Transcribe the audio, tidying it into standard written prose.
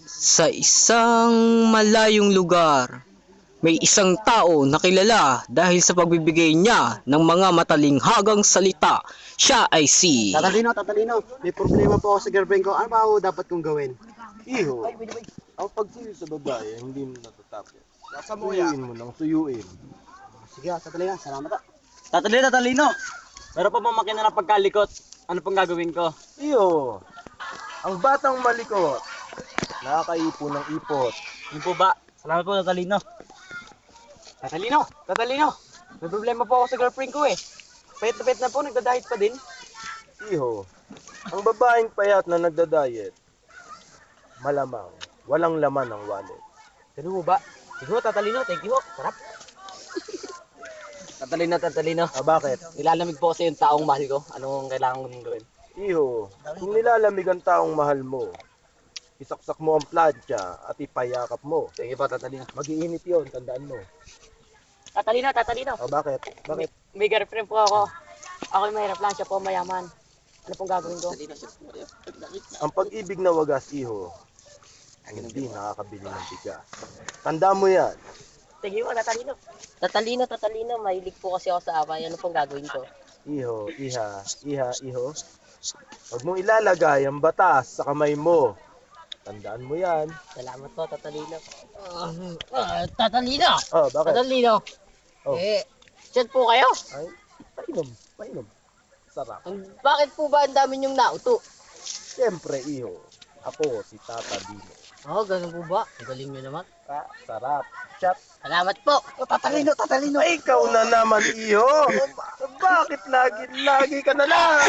Sa isang malayong lugar, may isang tao na kilala dahil sa pagbibigay niya ng mga matalinghagang salita. Siya ay si... Tatalino, may problema po ako sa girlfriend ko. Ano ba ako dapat kong gawin? Iho, ang pagsiyo sa babae hindi mo natatapos. Suyuin mo nang suyuin. Sige, Tatalino, salamat ah. Tatalino! Meron pa bang makina ng pagkalikot? Ano pang gagawin ko? Iho, ang batang malikot, nakakaipo ng ipot. Yun po ba? Salamat po, Tatalino. Tatalino! May problema po ako sa girlfriend ko eh. Payat na payat na po, nagda-diet pa din. Iho, ang babaeng payat na nagda-diet, malamang walang laman ang wallet. Ganun mo ba? Sige ho, Tatalino, thank you ho. Sarap. Tatalino. Bakit? Nilalamig po kasi yung taong mahal ko. Anong kailangan ko nung gawin? Iho, kung nilalamig ang taong mahal mo, isaksak mo ang plancha at ipayakap mo. Sige po, Tatalino. Mag-iinit yon, tandaan mo. Tatalino. Bakit? Bakit? May girlfriend po ako. Ako'y mahirap lang, siya po mayaman. Ano pong gagawin ko? Ang pag-ibig na wagas, iho, hindi nakakabili ng bigas. Tandaan mo yan. Sige mo, Tatalino. Tatalino. Mahilig po kasi ako sa away. Ano pong gagawin ko? Iho, iho. Huwag mong ilalagay ang batas sa kamay mo. Tandaan mo yan. Salamat po, Tatalino. Tatalino! Bakit? Tatalino! Oh. Chat po kayo? Ay, painom. Sarap. Bakit po ba ang dami niyong nauto? Siyempre, iho, ako si Tata Dino. Ganun po ba? Ang galing niyo naman. Sarap. Chat. Salamat po. Tatalino. Ay, ikaw na naman, iho. Bakit lagi ka na lang?